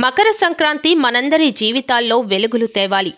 మకర సంక్రాంతి మనందరి జీవితాల్లో వెలుగులు తేవాలి.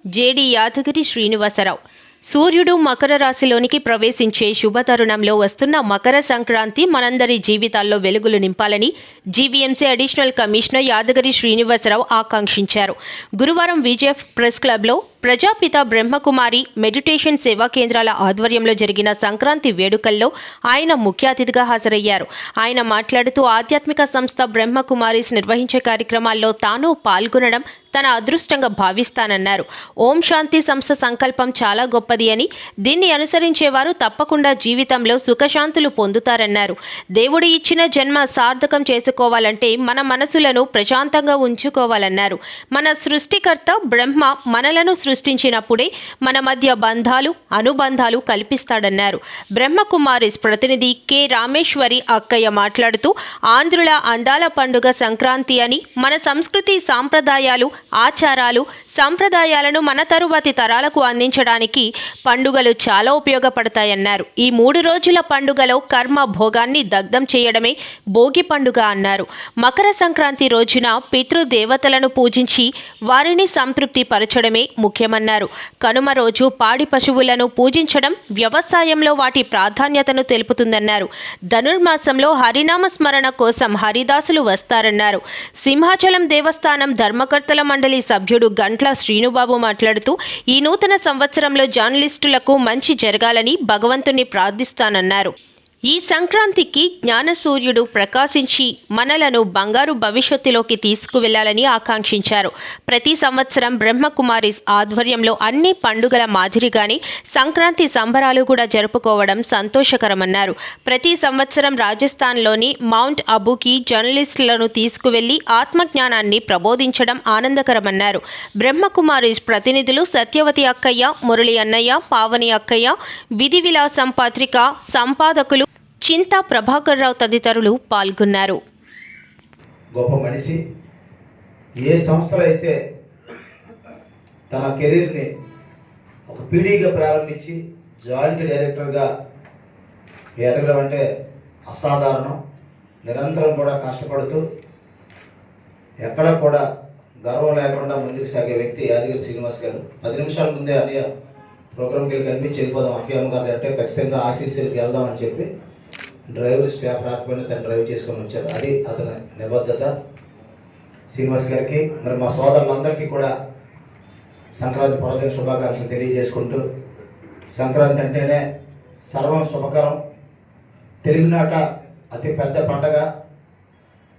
జేడి యాదగిరి శ్రీనివాసరావు. సూర్యుడు మకర రాశిలోనికి ప్రవేశించే శుభతరుణంలో వస్తున్న మకర సంక్రాంతి మనందరి జీవితాల్లో వెలుగులు నింపాలని GVMC additional commissioner Yadagiri Srinivasarao ఆకాంక్షించారు. గురువారం విజేఎఫ్ ప్రెస్ క్లబ్లో ప్రజాపిత బ్రహ్మకుమారి మెడిటేషన్ సేవా కేంద్రాల ఆధ్వర్యంలో జరిగిన సంక్రాంతి వేడుకల్లో ఆయన ముఖ్య అతిథిగా హాజరయ్యారు. ఆయన మాట్లాడుతూ ఆధ్యాత్మిక సంస్థ బ్రహ్మకుమారీస్ నిర్వహించే కార్యక్రమాల్లో తాను పాల్గొనడం తన అదృష్టంగా భావిస్తానన్నారు. ఓం శాంతి సంస్థ సంకల్పం చాలా గొప్పది అని, దీన్ని అనుసరించేవారు తప్పకుండా జీవితంలో సుఖశాంతులు పొందుతారన్నారు. దేవుడు ఇచ్చిన జన్మ సార్థకం చేసుకోవాలంటే మన మనసులను ప్రశాంతంగా ఉంచుకోవాలన్నారు. మన సృష్టికర్త బ్రహ్మ మనలను సృష్టించినప్పుడే మన మధ్య బంధాలు అనుబంధాలు కల్పిస్తాడన్నారు. బ్రహ్మకుమారీస్ ప్రతినిధి కె రామేశ్వరి అక్కయ్య మాట్లాడుతూ ఆంధ్రుల అందాల పండుగ సంక్రాంతి అని, మన సంస్కృతి సాంప్రదాయాలు ఆచారాలు సంప్రదాయాలను మన తరువాతి తరాలకు అందించడానికి పండుగలు చాలా ఉపయోగపడతాయన్నారు. ఈ 3 రోజుల పండుగలో కర్మ భోగాన్ని దగ్ధం చేయడమే భోగి పండుగ అన్నారు. మకర సంక్రాంతి రోజున పితృదేవతలను పూజించి వారిని సంతృప్తి పరచడమే ముఖ్యమన్నారు. కనుమ రోజు పాడి పశువులను పూజించడం వ్యవసాయంలో వాటి ప్రాధాన్యతను తెలుపుతుందన్నారు. ధనుర్మాసంలో హరినామ స్మరణ కోసం హరిదాసులు వస్తారన్నారు. సింహాచలం దేవస్థానం ధర్మకర్తల మండలి సభ్యుడు గంట్ల శ్రీనుబాబు మాట్లాడుతూ ఈ నూతన సంవత్సరంలో జర్నలిస్టులకు మంచి జరగాలని భగవంతుని ప్రార్థిస్తానన్నారు. ఈ సంక్రాంతికి జ్ఞానసూర్యుడు ప్రకాశించి మనలను బంగారు భవిష్యత్తులోకి తీసుకువెళ్లాలని ఆకాంక్షించారు. ప్రతి సంవత్సరం బ్రహ్మకుమారీస్ ఆధ్వర్యంలో అన్ని పండుగల మాదిరిగానే సంక్రాంతి సంబరాలు కూడా జరుపుకోవడం సంతోషకరమన్నారు. ప్రతి సంవత్సరం రాజస్థాన్లోని మౌంట్ అబూకి జర్నలిస్టులను తీసుకువెళ్లి ఆత్మజ్ఞానాన్ని ప్రబోధించడం ఆనందకరమన్నారు. బ్రహ్మకుమారీస్ ప్రతినిధులు సత్యవతి అక్కయ్య, మురళి అన్నయ్య, పావని అక్కయ్య, విధి విలాసం పత్రిక సంపాదకులు చింతా ప్రభాకర్ రావు తదితరులు పాల్గొన్నారు. గొప్ప మనిషి ఏ సంస్థలో అయితే తన కెరీర్ని ఒక పీడీగా ప్రారంభించి జాయింట్ డైరెక్టర్గా ఎదగడం అంటే అసాధారణం. నిరంతరం కూడా కష్టపడుతూ ఎక్కడ కూడా గర్వం లేకుండా ముందుకు సాగే వ్యక్తి యాదగిరి శ్రీనివాస్ గారు. 10 నిమిషాల ముందే అన్నయ్య ప్రోగ్రామ్కి వెళ్ళి కనిపించి వెళ్ళిపోదాం అక్కయ్య గారు అంటే ఖచ్చితంగా ఆశీస్సులకి వెళ్దామని చెప్పి డ్రైవర్ స్టాఫ్ రాకపోయినా తను డ్రైవ్ చేసుకొని వచ్చారు. అది అతని నిబద్ధత. శ్రీనివాస్ గారికి మరి మా సోదరులందరికీ కూడా సంక్రాంతి పర్వదిన శుభాకాంక్షలు తెలియజేసుకుంటూ, సంక్రాంతి అంటేనే సర్వం శుభకరం, తెలుగునాట అతి పెద్ద పండగ.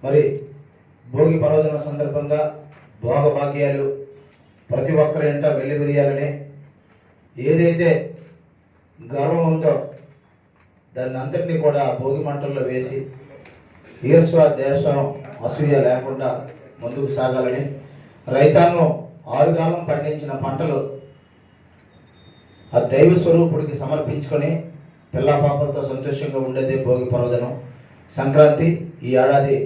మరి భోగి పర్వదిన సందర్భంగా భోగభాగ్యాలు ప్రతి ఒక్కరి ఇంట వెల్లివిరియాలని ఏదైతే గర్వం ఉందో దాన్ని అంతటినీ కూడా భోగి మంటల్లో వేసి ఈర్ష్వ దేశం అసూయ లేకుండా ముందుకు సాగాలని, రైతాంగం ఆరుగాలం పండించిన పంటలు ఆ దైవ స్వరూపుడికి సమర్పించుకొని పిల్లా పాపలతో సంతోషంగా ఉండేదే భోగి పర్వదినం. సంక్రాంతి ఈ ఏడాది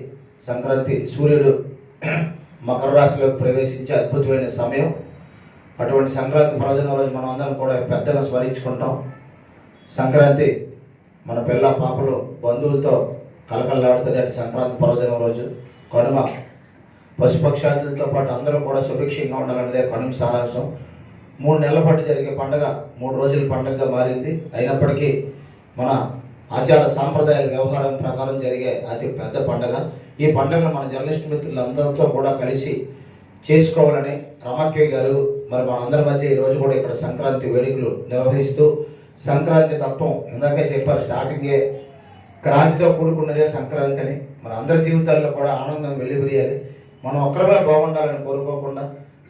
సంక్రాంతి సూర్యుడు మకర రాశిలోకి ప్రవేశించే అద్భుతమైన సమయం. అటువంటి సంక్రాంతి పర్వదినం రోజు మనం అందరం కూడా పెద్దగా స్మరించుకుంటాం. సంక్రాంతి మన పిల్ల పాపలు బంధువులతో కలకలలాడుతుంది. అంటే సంక్రాంతి పర్వదినం రోజు కనుమ పశుపక్షాదులతో పాటు అందరూ కూడా సుభిక్షంగా ఉండాలన్నదే కనుమ సారాంశం. 3 నెలల పాటు జరిగే పండుగ 3 రోజుల పండుగగా మారింది. అయినప్పటికీ మన ఆచార సాంప్రదాయాల వ్యవహారం ప్రకారం జరిగే అతి పెద్ద పండుగ. ఈ పండుగను మన జర్నలిస్ట్ మిత్రులందరితో కూడా కలిసి చేసుకోవాలని రమాకే గారు మరి మన అందరి మధ్య ఈరోజు కూడా ఇక్కడ సంక్రాంతి వేడుకలు నిర్వహిస్తూ సంక్రాంతి తత్వం ఇందాకే చెప్పారు, స్టార్టింగే క్రాంతితో కూడుకున్నదే సంక్రాంతి అని. మరి అందరి జీవితాల్లో కూడా ఆనందం వెల్లివిరియాలి. మనం ఒక్కరిగా బాగుండాలని కోరుకోకుండా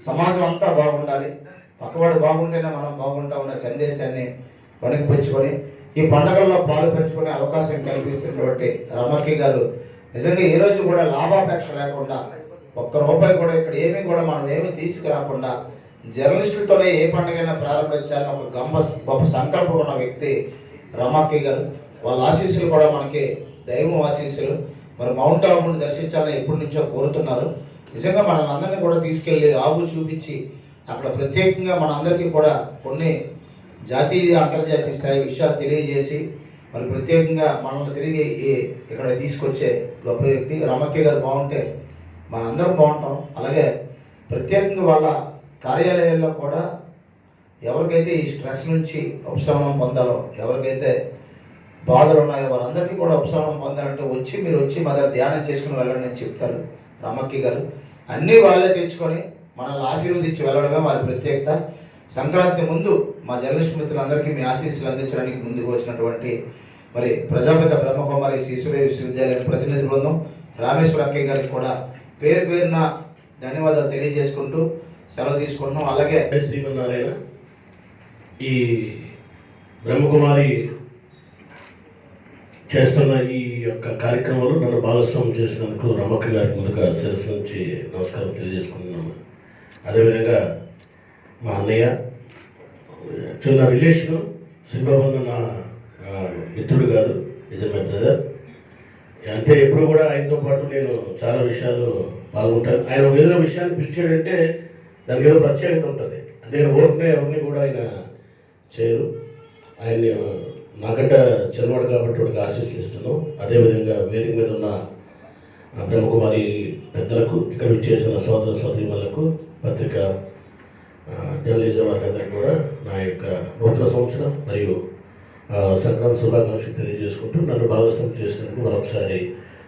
సమాజం అంతా బాగుండాలి, పక్కవాడు బాగుంటేనే మనం బాగుంటామనే సందేశాన్ని వణికిపుచ్చుకొని ఈ పండుగల్లో పాలు పంచుకునే అవకాశం కల్పిస్తున్నటువంటి రమకి గారు నిజంగా ఈ రోజు కూడా లాభాపేక్ష లేకుండా ₹1 కూడా ఇక్కడ ఏమీ కూడా మనం ఏమీ తీసుకురాకుండా జర్నలిస్టులతోనే ఏ పండుగైనా ప్రారంభించాలని ఒక గొప్ప సంకల్పం ఉన్న వ్యక్తి రమాకి గారు. వాళ్ళ ఆశీస్సులు కూడా మనకి దైవం ఆశీస్సులు. మరి మౌంట్ ఆబుని దర్శించాలని ఎప్పటి నుంచో కోరుతున్నారు. నిజంగా మనల్ని అందరినీ కూడా తీసుకెళ్ళి ఆబు చూపించి అక్కడ ప్రత్యేకంగా మనందరికీ కూడా కొన్ని జాతీయ అంతర్జాతీయ స్థాయి విషయాలు తెలియజేసి మరి ప్రత్యేకంగా మనల్ని తిరిగి ఇక్కడ తీసుకొచ్చే గొప్ప వ్యక్తి రమకి గారు. బాగుంటే మనందరం బాగుంటాం. అలాగే ప్రత్యేకంగా వాళ్ళ కార్యాలయాల్లో కూడా ఎవరికైతే ఈ స్ట్రెస్ నుంచి ఉపశమనం పొందాలో, ఎవరికైతే బాధలు ఉన్నాయో వాళ్ళందరికీ కూడా ఉపశమనం పొందాలంటే మీరు వచ్చి మా దగ్గర ధ్యానం చేసుకుని వెళ్ళండి అని చెప్తారు రామక్కి గారు. అన్నీ వాళ్ళే తెచ్చుకొని మనల్ని ఆశీర్వదించి వెళ్ళడమే వారి ప్రత్యేకత. సంక్రాంతి ముందు మా జర్నలిస్ట్ మిత్రులందరికీ మీ ఆశీస్సులు అందించడానికి ముందుకు వచ్చినటువంటి మరి ప్రజాపిత బ్రహ్మకుమారి ఈశ్వరీయ విశ్వవిద్యాలయం ప్రతినిధి బృందం, రామేశ్వర అక్కయ్య గారికి కూడా పేరు పేరున ధన్యవాదాలు తెలియజేసుకుంటూ సెలవు తీసుకుంటున్నాం. అలాగే శ్రీమన్నారాయణ ఈ బ్రహ్మకుమారి చేస్తున్న ఈ యొక్క కార్యక్రమంలో నన్ను భాగస్వామ్యం చేసినందుకు రమక్క గారికి ముందుగా శిరస్సు నుంచి నమస్కారం తెలియజేసుకుంటున్నాను. అదేవిధంగా మా అన్నయ్య చిన్న రిలేషను శ్రీబాబు నా మిత్రుడు కాదు, ఇజ్ మై బ్రదర్. అంటే ఎప్పుడు కూడా ఆయనతో పాటు నేను చాలా విషయాలు పాల్గొంటాను. ఆయన ఏదైనా విషయాన్ని పిలిచాడంటే దానికి ఏదో ప్రత్యేకత ఉంటుంది. అందుకని ఓటునే ఎవరిని కూడా ఆయన చేయరు. ఆయన్ని నాకంటే చిన్నవాడు కాబట్టి వాడికి ఆశీస్సులు ఇస్తున్నాం. అదేవిధంగా వేదిక మీద ఉన్న బ్రహ్మకుమారి పెద్దలకు, ఇక్కడ విచ్చేసిన సోదర సోదరీమణులకు, పత్రిక జర్నలిజం వారికి అందరికీ కూడా నా యొక్క నూతన సంవత్సరం మరియు సంక్రాంతి శుభాకాంక్షలు తెలియజేసుకుంటూ నన్ను భాగస్వామ్యం చేసినందుకు మరొకసారి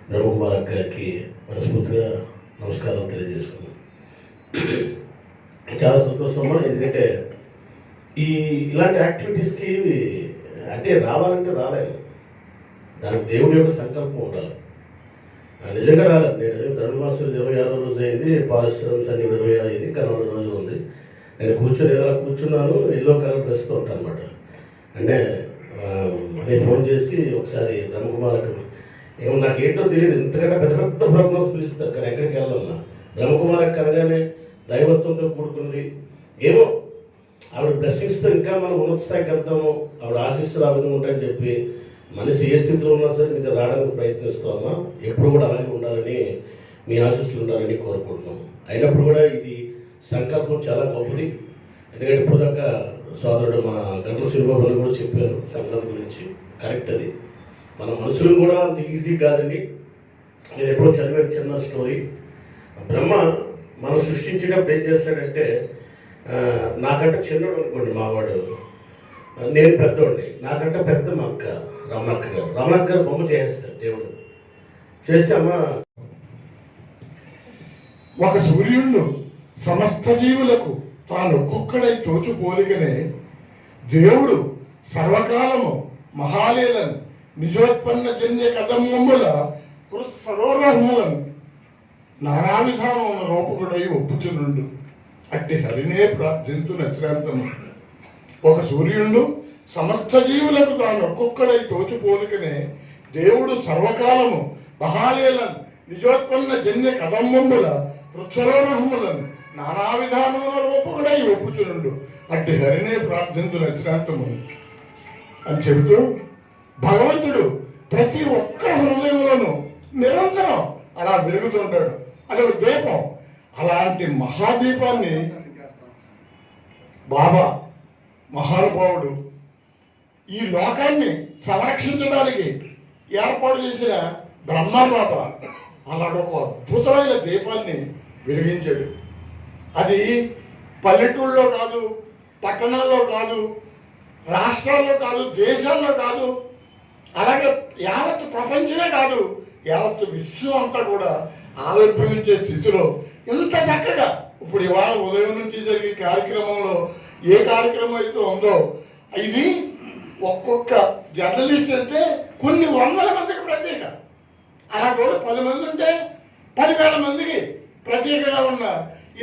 బ్రహ్మకుమారి గారికి మనస్ఫూర్తిగా నమస్కారం తెలియజేసుకున్నాను. చాలా సంతోషమా, ఎందుకంటే ఇలాంటి యాక్టివిటీస్కి అంటే రావాలంటే రాలేదు, దానికి దేవుడి యొక్క సంకల్పం ఉండాలి. నిజంగా రాలేదు. నేను ధనుర్మాసం 26వ రోజు అయింది, పారిశ్రామిక అన్ని 25 అయింది, ఇంకా 4 రోజులు ఉంది. నేను ఇలా కూర్చున్నాను, ఎల్లో కలర్ డ్రెస్తో ఉంటాను అనమాట. అంటే నేను ఫోన్ చేసి ఒకసారి బ్రహ్మకుమారికి ఏమో నాకేంటో తెలియదు, ఇంతకంటే పెద్ద పెద్ద ప్రోగ్రామ్స్ పిలుస్తారు కానీ ఎక్కడికి వెళ్ళాలన్నా బ్రహ్మకుమారికి కలగానే దైవత్వంతో కూడుకున్నది. ఏమో ఆవిడ బ్లెస్సింగ్స్తో ఇంకా మనం ఉన్నత స్థాయికి వెళ్తాము, ఆవిడ ఆశీస్సులు ఆ విధంగా ఉంటాయని చెప్పి మనిషి ఏ స్థితిలో ఉన్నా సరే మీతో రావడానికి ప్రయత్నిస్తామా, ఎప్పుడు కూడా అలాగే ఉండాలని, మీ ఆశీస్సులు ఉండాలని కోరుకుంటున్నాం. అయినప్పుడు కూడా ఇది సంకల్పం చాలా గొప్పది. ఎందుకంటే ఇప్పుడు దాకా సోదరుడు మా గంటల శ్రీబాబు కూడా చెప్పారు సంక్రాంతి గురించి, కరెక్ట్. అది మన మనుషులు కూడా అంత ఈజీ కాదండి. నేను ఎప్పుడో చదివే చిన్న స్టోరీ, బ్రహ్మ మనం సృష్టించేటప్పుడు ఏం చేస్తాడంటే, నాకంటే చిన్నడు అనుకోండి మావాడు, నేను పెద్దోడిని, నాకంటే పెద్ద మా అక్క రమణక్క గారు, రమణక్క గారు బొమ్మ చేసేస్తారు దేవుడు చేసి, అమ్మ ఒక సూర్యుడు సమస్త జీవులకు తాను ఒక్కొక్కడై తోచు పోలికనే దేవుడు సర్వకాలము మహాలీలను నిజోత్పన్న జన్య కదమ్ముల సరోరహములను నానా విధానమున రూపకుడై ఒప్పుచునుండు అట్టి హరినే ప్రార్థించు నశ్రాంతము. ఒక సూర్యుడు సమస్త జీవులకు తాను ఒక్కొక్కడై తోచు పోలికనే దేవుడు సర్వకాలము మహాలీలను నిజోత్పన్న జన్య కదమ్ముల వృక్షరోరహములను నానా విధానముల రూపకుడై ఒప్పుచునుండు అట్టి హరినే ప్రార్థించు నశ్రాంతము అని చెబుతూ భగవంతుడు ప్రతి ఒక్క హృదయంలోనూ నిరంతరం అలా వెలుగుతుంటాడు. అది ఒక దీపం. అలాంటి మహాదీపాన్ని బాబా మహానుభావుడు ఈ లోకాన్ని సంరక్షించడానికి ఏర్పాటు చేసిన బ్రహ్మ బాబా అలాంటి ఒక అద్భుతమైన దీపాన్ని వెలిగించాడు. అది పల్లెటూళ్ళలో కాదు, పట్టణాల్లో కాదు, రాష్ట్రాల్లో కాదు, దేశాల్లో కాదు, అలాగే యావత్ ప్రపంచమే కాదు, యావత్ విశ్వం అంతా కూడా ఆవిర్భవించే స్థితిలో ఇంత చక్కగా ఇప్పుడు ఇవాళ ఉదయం నుంచి జరిగే కార్యక్రమంలో ఏ కార్యక్రమం అయితే ఉందో ఇది ఒక్కొక్క జర్నలిస్ట్ అంటే కొన్ని వందల మందికి ప్రత్యేక. అలా కూడా 10 మంది ఉంటే 10,000 మందికి ప్రత్యేకంగా ఉన్న